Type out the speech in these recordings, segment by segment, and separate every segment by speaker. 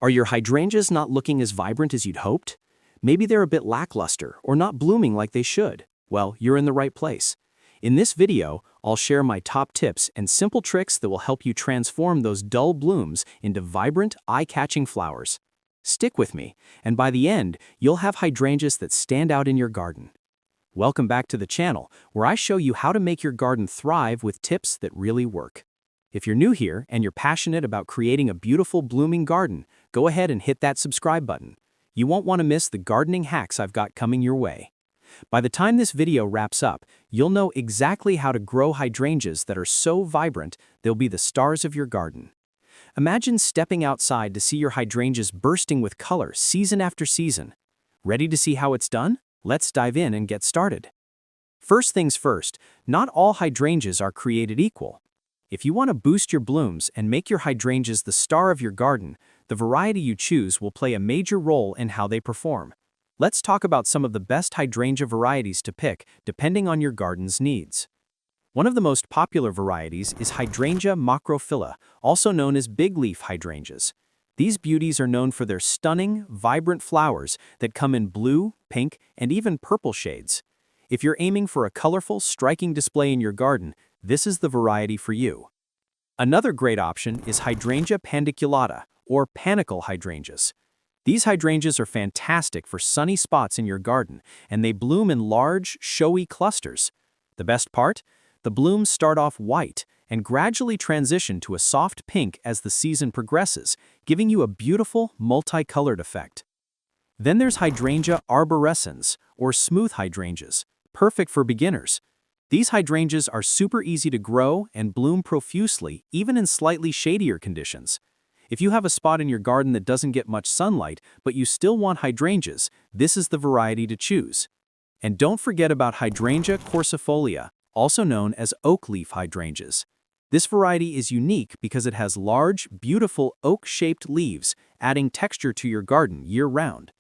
Speaker 1: Are your hydrangeas not looking as vibrant as you'd hoped? Maybe they're a bit lackluster or not blooming like they should. Well, you're in the right place. In this video, I'll share my top tips and simple tricks that will help you transform those dull blooms into vibrant, eye-catching flowers. Stick with me, and by the end, you'll have hydrangeas that stand out in your garden. Welcome back to the channel, where I show you how to make your garden thrive with tips that really work. If you're new here and you're passionate about creating a beautiful blooming garden, go ahead and hit that subscribe button. You won't want to miss the gardening hacks I've got coming your way. By the time this video wraps up, you'll know exactly how to grow hydrangeas that are so vibrant they'll be the stars of your garden. Imagine stepping outside to see your hydrangeas bursting with color season after season. Ready to see how it's done? Let's dive in and get started. First things first, not all hydrangeas are created equal. If you want to boost your blooms and make your hydrangeas the star of your garden, the variety you choose will play a major role in how they perform. Let's talk about some of the best hydrangea varieties to pick depending on your garden's needs. One of the most popular varieties is Hydrangea macrophylla, also known as big leaf hydrangeas. These beauties are known for their stunning, vibrant flowers that come in blue, pink, and even purple shades. If you're aiming for a colorful, striking display in your garden, this is the variety for you. Another great option is Hydrangea pandiculata, or panicle hydrangeas. These hydrangeas are fantastic for sunny spots in your garden, and they bloom in large, showy clusters. The best part? The blooms start off white and gradually transition to a soft pink as the season progresses, giving you a beautiful, multicolored effect. Then there's Hydrangea arborescens, or smooth hydrangeas, perfect for beginners. These hydrangeas are super easy to grow and bloom profusely, even in slightly shadier conditions. If you have a spot in your garden that doesn't get much sunlight, but you still want hydrangeas, this is the variety to choose. And don't forget about Hydrangea corsifolia, also known as oak leaf hydrangeas. This variety is unique because it has large, beautiful oak-shaped leaves, adding texture to your garden year-round.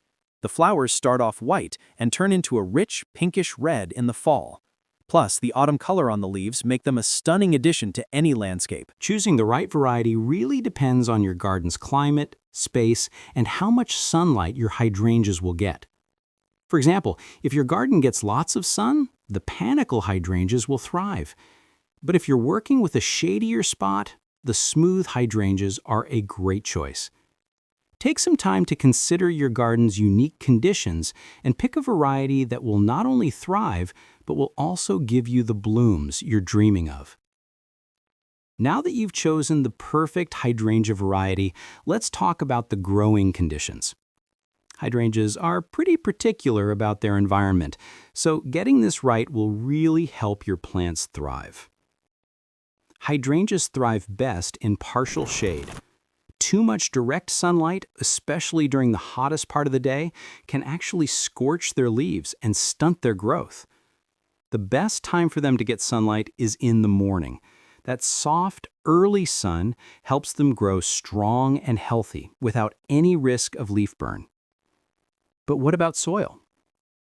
Speaker 1: The flowers start off white and turn into a rich, pinkish red in the fall. Plus, the autumn color on the leaves make them a stunning addition to any landscape.
Speaker 2: Choosing the right variety really depends on your garden's climate, space, and how much sunlight your hydrangeas will get. For example, if your garden gets lots of sun, the panicle hydrangeas will thrive. But if you're working with a shadier spot, the smooth hydrangeas are a great choice. Take some time to consider your garden's unique conditions and pick a variety that will not only thrive, but will also give you the blooms you're dreaming of. Now that you've chosen the perfect hydrangea variety, let's talk about the growing conditions. Hydrangeas are pretty particular about their environment, so getting this right will really help your plants thrive. Hydrangeas thrive best in partial shade. Too much direct sunlight, especially during the hottest part of the day, can actually scorch their leaves and stunt their growth. The best time for them to get sunlight is in the morning. That soft, early sun helps them grow strong and healthy without any risk of leaf burn. But what about soil?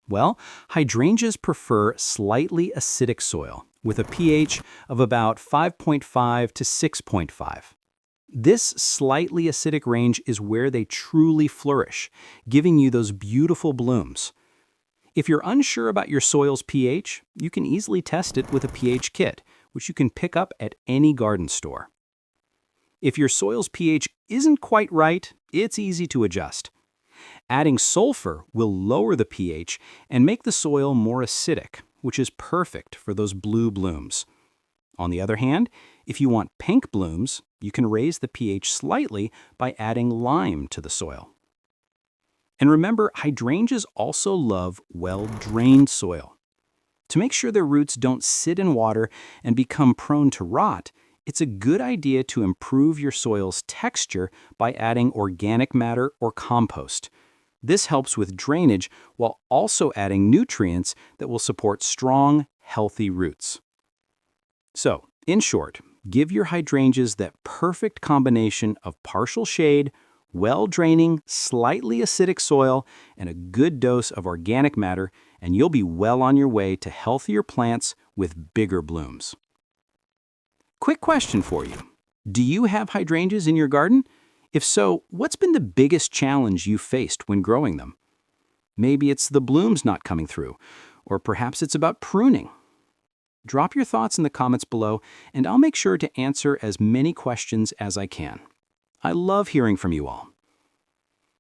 Speaker 2: Well, hydrangeas prefer slightly acidic soil with a pH of about 5.5 to 6.5. This slightly acidic range is where they truly flourish, giving you those beautiful blooms. If you're unsure about your soil's pH, you can easily test it with a pH kit, which you can pick up at any garden store. If your soil's pH isn't quite right, it's easy to adjust. Adding sulfur will lower the pH and make the soil more acidic, which is perfect for those blue blooms. On the other hand, if you want pink blooms, you can raise the pH slightly by adding lime to the soil. And remember, hydrangeas also love well-drained soil. To make sure their roots don't sit in water and become prone to rot, it's a good idea to improve your soil's texture by adding organic matter or compost. This helps with drainage while also adding nutrients that will support strong, healthy roots. So, in short, give your hydrangeas that perfect combination of partial shade, well-draining, slightly acidic soil, and a good dose of organic matter, and you'll be well on your way to healthier plants with bigger blooms. Quick question for you. Do you have hydrangeas in your garden? If so, what's been the biggest challenge you faced when growing them? Maybe it's the blooms not coming through, or perhaps it's about pruning. Drop your thoughts in the comments below, and I'll make sure to answer as many questions as I can. I love hearing from you all.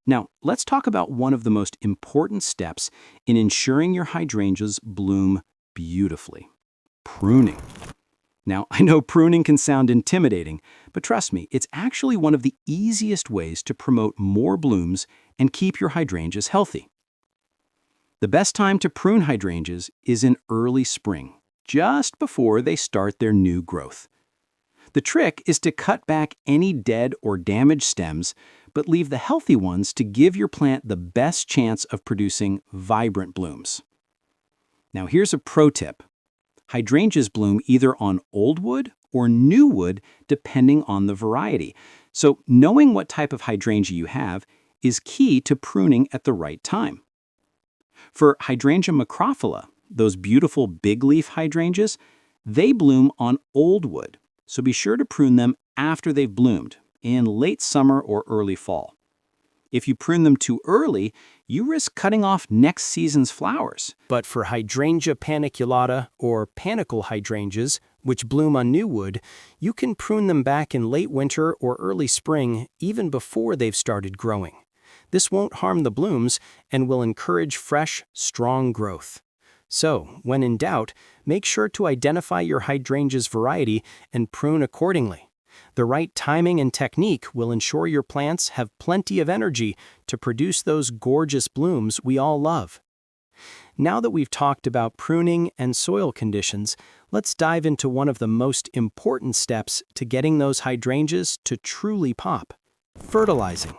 Speaker 2: Now, let's talk about one of the most important steps in ensuring your hydrangeas bloom beautifully: pruning. Now, I know pruning can sound intimidating, but trust me, it's actually one of the easiest ways to promote more blooms and keep your hydrangeas healthy. The best time to prune hydrangeas is in early spring, just before they start their new growth. The trick is to cut back any dead or damaged stems, but leave the healthy ones to give your plant the best chance of producing vibrant blooms. Now here's a pro tip. Hydrangeas bloom either on old wood or new wood depending on the variety. So knowing what type of hydrangea you have is key to pruning at the right time. For Hydrangea macrophylla, those beautiful big leaf hydrangeas, they bloom on old wood, so be sure to prune them after they've bloomed, in late summer or early fall. If you prune them too early, you risk cutting off next season's flowers.
Speaker 1: But for Hydrangea paniculata or panicle hydrangeas, which bloom on new wood, you can prune them back in late winter or early spring, even before they've started growing. This won't harm the blooms and will encourage fresh, strong growth. So, when in doubt, make sure to identify your hydrangea's variety and prune accordingly. The right timing and technique will ensure your plants have plenty of energy to produce those gorgeous blooms we all love. Now that we've talked about pruning and soil conditions, let's dive into one of the most important steps to getting those hydrangeas to truly pop: fertilizing.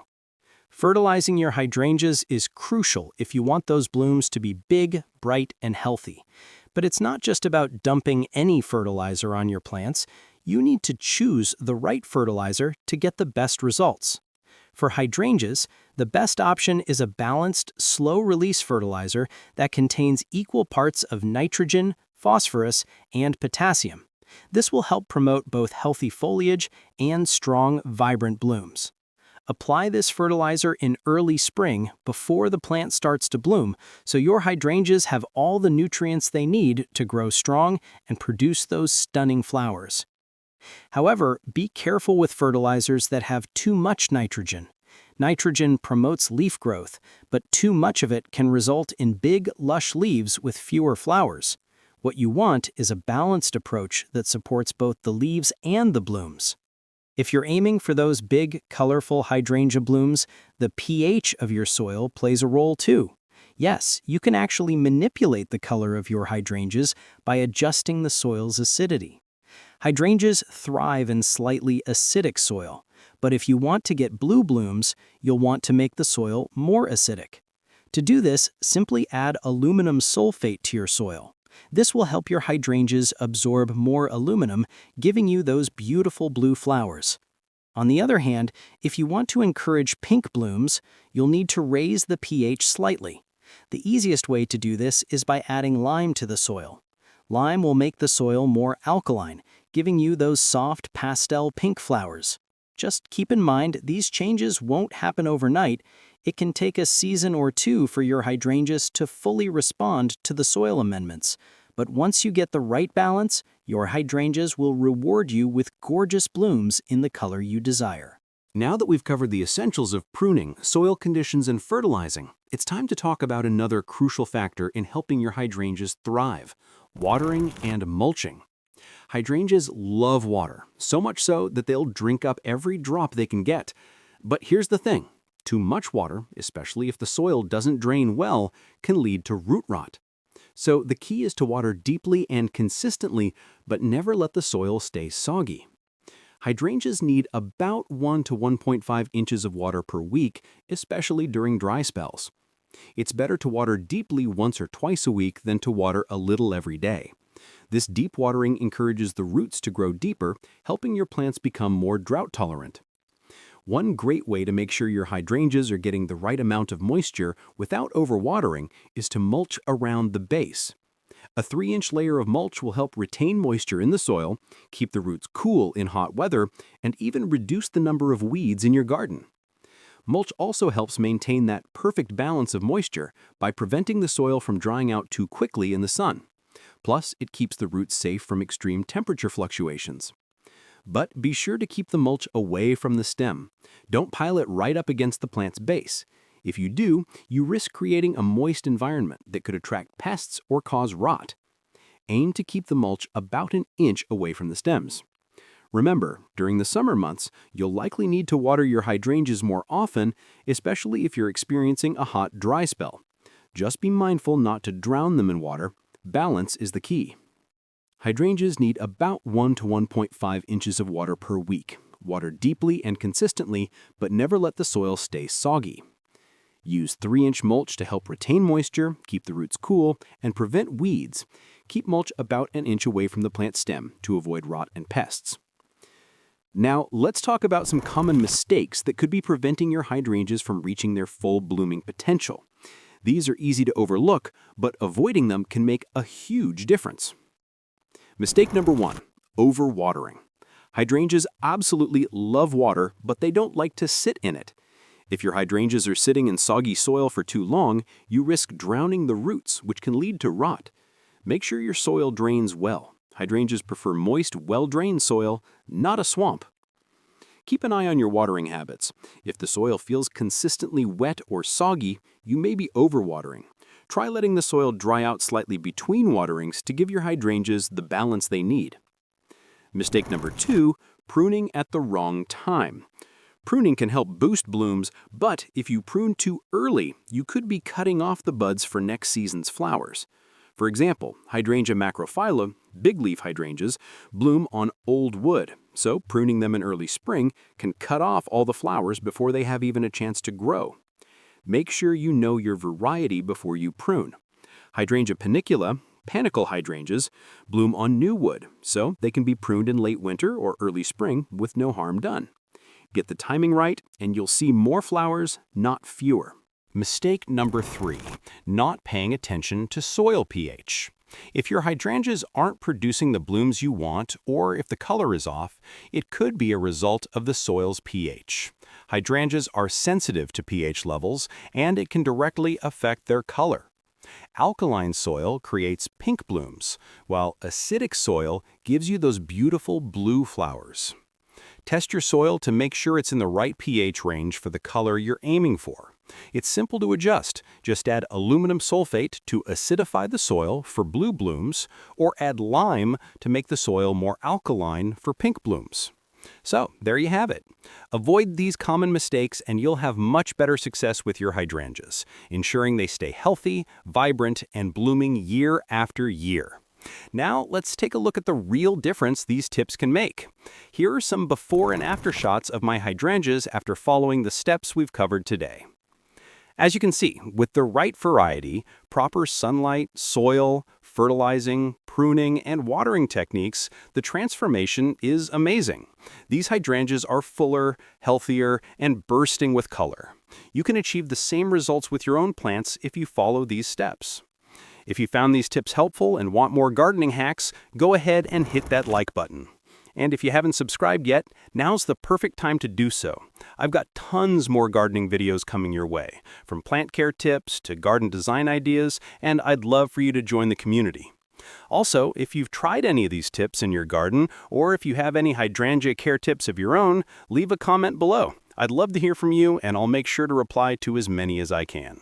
Speaker 1: Fertilizing your hydrangeas is crucial if you want those blooms to be big, bright, and healthy. But it's not just about dumping any fertilizer on your plants. You need to choose the right fertilizer to get the best results. For hydrangeas, the best option is a balanced, slow-release fertilizer that contains equal parts of nitrogen, phosphorus, and potassium. This will help promote both healthy foliage and strong, vibrant blooms. Apply this fertilizer in early spring before the plant starts to bloom, so your hydrangeas have all the nutrients they need to grow strong and produce those stunning flowers. However, be careful with fertilizers that have too much nitrogen. Nitrogen promotes leaf growth, but too much of it can result in big, lush leaves with fewer flowers. What you want is a balanced approach that supports both the leaves and the blooms. If you're aiming for those big, colorful hydrangea blooms, the pH of your soil plays a role too. Yes, you can actually manipulate the color of your hydrangeas by adjusting the soil's acidity. Hydrangeas thrive in slightly acidic soil, but if you want to get blue blooms, you'll want to make the soil more acidic. To do this, simply add aluminum sulfate to your soil. This will help your hydrangeas absorb more aluminum, giving you those beautiful blue flowers. On the other hand, if you want to encourage pink blooms, you'll need to raise the pH slightly. The easiest way to do this is by adding lime to the soil. Lime will make the soil more alkaline, giving you those soft pastel pink flowers. Just keep in mind, these changes won't happen overnight. It can take a season or two for your hydrangeas to fully respond to the soil amendments. But once you get the right balance, your hydrangeas will reward you with gorgeous blooms in the color you desire.
Speaker 2: Now that we've covered the essentials of pruning, soil conditions, and fertilizing, it's time to talk about another crucial factor in helping your hydrangeas thrive: watering and mulching. Hydrangeas love water, so much so that they'll drink up every drop they can get. But here's the thing: too much water, especially if the soil doesn't drain well, can lead to root rot. So the key is to water deeply and consistently, but never let the soil stay soggy. Hydrangeas need about 1 to 1.5 inches of water per week, especially during dry spells. It's better to water deeply once or twice a week than to water a little every day. This deep watering encourages the roots to grow deeper, helping your plants become more drought tolerant. One great way to make sure your hydrangeas are getting the right amount of moisture without overwatering is to mulch around the base.
Speaker 3: A 3-inch layer of mulch will help retain moisture in the soil, keep the roots cool in hot weather, and even reduce the number of weeds in your garden. Mulch also helps maintain that perfect balance of moisture by preventing the soil from drying out too quickly in the sun. Plus, it keeps the roots safe from extreme temperature fluctuations. But be sure to keep the mulch away from the stem. Don't pile it right up against the plant's base. If you do, you risk creating a moist environment that could attract pests or cause rot. Aim to keep the mulch about an inch away from the stems. Remember, during the summer months, you'll likely need to water your hydrangeas more often, especially if you're experiencing a hot, dry spell. Just be mindful not to drown them in water. Balance is the key. Hydrangeas need about 1 to 1.5 inches of water per week. Water deeply and consistently, but never let the soil stay soggy. Use 3-inch mulch to help retain moisture, keep the roots cool, and prevent weeds. Keep mulch about an inch away from the plant stem to avoid rot and pests. Now, let's talk about some common mistakes that could be preventing your hydrangeas from reaching their full blooming potential. These are easy to overlook, but avoiding them can make a huge difference. Mistake number 1, overwatering. Hydrangeas absolutely love water, but they don't like to sit in it. If your hydrangeas are sitting in soggy soil for too long, you risk drowning the roots, which can lead to rot. Make sure your soil drains well. Hydrangeas prefer moist, well-drained soil, not a swamp. Keep an eye on your watering habits. If the soil feels consistently wet or soggy, you may be overwatering. Try letting the soil dry out slightly between waterings to give your hydrangeas the balance they need. Mistake number 2, pruning at the wrong time. Pruning can help boost blooms, but if you prune too early, you could be cutting off the buds for next season's flowers. For example, Hydrangea macrophylla, big leaf hydrangeas, bloom on old wood, so pruning them in early spring can cut off all the flowers before they have even a chance to grow. Make sure you know your variety before you prune. Hydrangea panicula, panicle hydrangeas, bloom on new wood, so they can be pruned in late winter or early spring with no harm done. Get the timing right, and you'll see more flowers, not fewer.
Speaker 2: Mistake number 3, not paying attention to soil pH. If your hydrangeas aren't producing the blooms you want, or if the color is off, it could be a result of the soil's pH. Hydrangeas are sensitive to pH levels, and it can directly affect their color. Alkaline soil creates pink blooms, while acidic soil gives you those beautiful blue flowers. Test your soil to make sure it's in the right pH range for the color you're aiming for. It's simple to adjust. Just add aluminum sulfate to acidify the soil for blue blooms, or add lime to make the soil more alkaline for pink blooms. So, there you have it. Avoid these common mistakes and you'll have much better success with your hydrangeas, ensuring they stay healthy, vibrant, and blooming year after year. Now, let's take a look at the real difference these tips can make. Here are some before and after shots of my hydrangeas after following the steps we've covered today. As you can see, with the right variety, proper sunlight, soil, fertilizing, pruning, and watering techniques, the transformation is amazing. These hydrangeas are fuller, healthier, and bursting with color. You can achieve the same results with your own plants if you follow these steps. If you found these tips helpful and want more gardening hacks, go ahead and hit that like button. And if you haven't subscribed yet, now's the perfect time to do so. I've got tons more gardening videos coming your way, from plant care tips to garden design ideas, and I'd love for you to join the community. Also, if you've tried any of these tips in your garden, or if you have any hydrangea care tips of your own, leave a comment below. I'd love to hear from you, and I'll make sure to reply to as many as I can.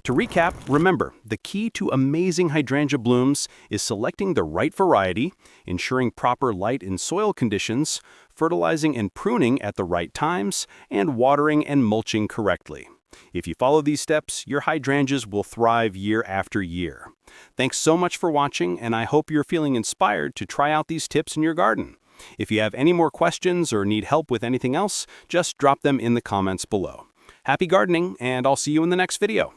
Speaker 2: To recap, remember, the key to amazing hydrangea blooms is selecting the right variety, ensuring proper light and soil conditions, fertilizing and pruning at the right times, and watering and mulching correctly. If you follow these steps, your hydrangeas will thrive year after year. Thanks so much for watching, and I hope you're feeling inspired to try out these tips in your garden. If you have any more questions or need help with anything else, just drop them in the comments below. Happy gardening, and I'll see you in the next video.